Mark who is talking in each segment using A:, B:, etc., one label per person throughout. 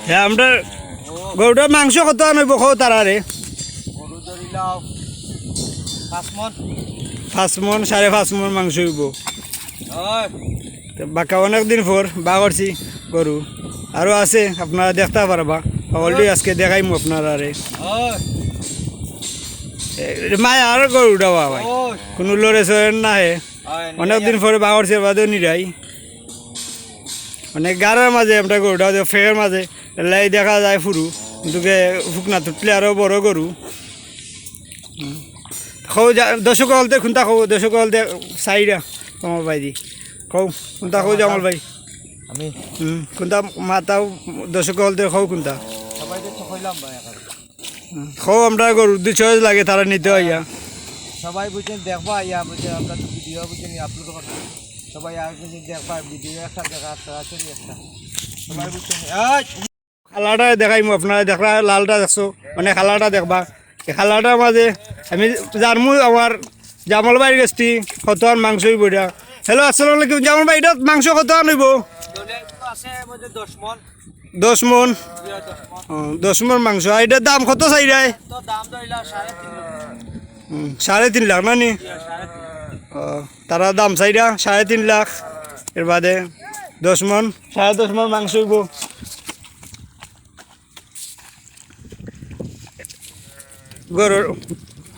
A: হ্যাঁ আমরা গরুটার মাংস কত আনব খাও তারারে
B: গরু ধরিলাম 5 মণ
A: 5 মণ 5.5 মণ মাংস হইব বাঁকা অনেকদিন পর বা করছি গরু আরও আছে আপনারা দেখতে পারবা অলরেডি আজকে দেখাইমু আপনারা রে মায়া আর গরুটা ভাই কোনো লড়ে চড়ে না হে অনেকদিন পরে বা করছে বাদেও নিরাই মানে গাড়ার মাঝে আমরা গরুটা ফের মাঝে লাই দেখা যায় ফুরু কিন্তু ফুকনা তুটলে আরও বড় গরু খাও দর্শক হলতে খুন্তা খাও দর্শক হলতে চাইরা কমার ভাই দি খাও খুন্তা খাও জামাল ভাই
B: আমি
A: কোনটা মাতাও দর্শক হলতে খাও কোনটা
B: সবাই তো কইলাম ভাই
A: খাও আমরা গরু 200 লাগে তারা নিতে হইয়া
B: সবাই বুঝছেন দেখবা ইয়া বুঝছেন আমরা ভিডিও বুঝছেন আপলোড করব সবাই আর বুঝছেন দেখবা ভিডিও একটা দেখা সরাসরি একটা সবাই বুঝছেন
A: খালাটা দেখাইমু আপনারা দেখরা লালটা দেখছো মানে খালাটা দেখবা এই খালাটার মাঝে আমি জানমু আমার জামাল ভাইয়ের কাছটি কত আর মাংস হইব এটা হ্যালো আসসালামু আলাইকুম জামাল ভাই এটা মাংস কত আর হইব
B: আছে মধ্যে 10 মণ
A: 10 মণ 10 মণ মাংস আর এটার দাম কত চাইরাই
B: তো দাম ধরিলা 3.5
A: 3.5 লাখ না নি তারা দাম চাইরা 3.5 লাখ এর বাদে 10 মণ 10.5 মণ মাংস হইব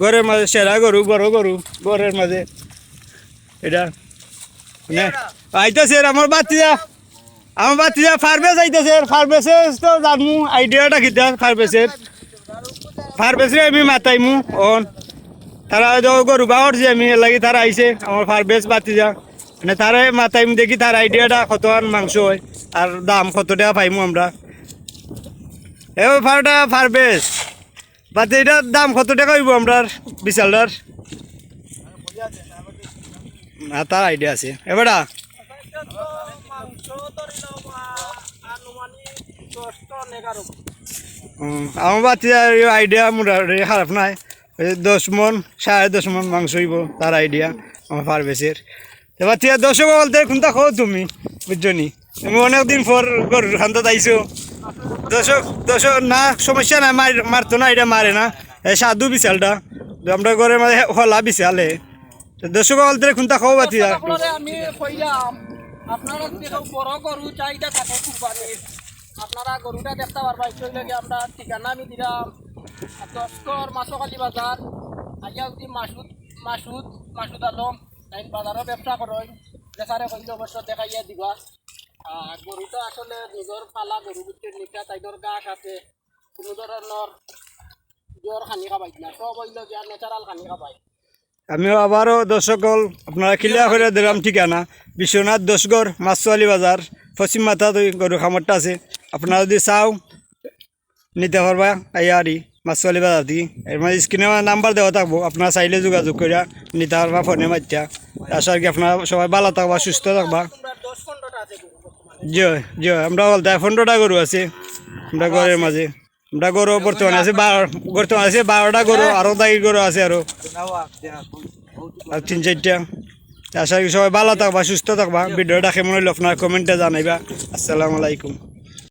A: গরের মাঝে সেরা গরু বড় গরু গরের মাঝে এটা মানে আইতেছে আমার বাতিজা ফার্মেস আইতেছে ফার্মেসে তো জানমু আইডিয়াটা কিতা ফার্মেসে আমি মাতাইমু অন তারা গরু বাহর যে আমি লাগি তারা আইছে আমার ফার্মেস বাতিজা মানে তারা মাতাইম দেখি তার আইডিয়াটা কত মাংস হয় আর দাম কত টাকা পাইমু আমরা ফার্মেস বাট এটার দাম কত টাকা হইব আমরা বিশালটার তার আইডিয়া আছে এবারা আমার বাচ্চা আইডিয়া মোটামুটি খারাপ নাই 10 মণ 10.5 মণ মাংস হইব তার আইডিয়া আমার ফার্মেসের এবার তুই দর্শক বলতে কোনটা খাও তুমি বুঝছো নি তুমি অনেকদিন পর গরুর খান্তা আইছো দর্শক না সমস্যা নাই মারতো না এটা মারে না সাধু বিশালটা আমরা ঘরের মাঝে হলা বিশালে দর্শক বলতে কোনটা খাও বাতি
C: আমি কইলাম আপনারা যদি বড় গরু চাহিদা থাকে কুরবানির আপনারা গরুটা দেখতে পারবেন সেই লাগে আমরা ঠিকানা আমি দিলাম 10 মাছকালি বাজার আইয়া যদি মাসুদ আলম তাই বাজারও ব্যবসা করেন দেখারে কইলে অবশ্য দেখাইয়া দিবা আর গরুটা আসলে নিজের পালা গরু বুঝতে নিটা তাইদের গাছ আছে কোনো ধরনের জ্বর খানি খাবাই না সব হইল যে ন্যাচারাল খানি খাবাই
A: আমিও আবারও দর্শক আপনারা ক্লিয়ার করে দিলাম ঠিকানা বিশ্বনাথ দশগড় মাছওয়ালি বাজার পশ্চিম মাথা গরু খামারটা আছে আপনারা যদি চাও নিতে পারবা আইয়ারি মাছওয়ালি বাজার দিয়ে এর মাঝে স্ক্রিনে নাম্বার দেওয়া থাকবো আপনারা চাইলে যোগাযোগ করে নিতে পারবা ফোনে মাত্রা আশা করি আপনারা সবাই ভালো থাকবা সুস্থ থাকবা জয় জয় আমরা বলতে 15টা গরু আছে আমরা ঘরের মাঝে আমরা গরু বর্তমানে আছে 12টা গরু আরও দায়ী গরু আছে আরও আর 3-4টা আশা করি সবাই ভালো থাকবা সুস্থ থাকবা ভিডিওটা কেমন হইল আপনার কমেন্টে জানাইবা আসসালামু আলাইকুম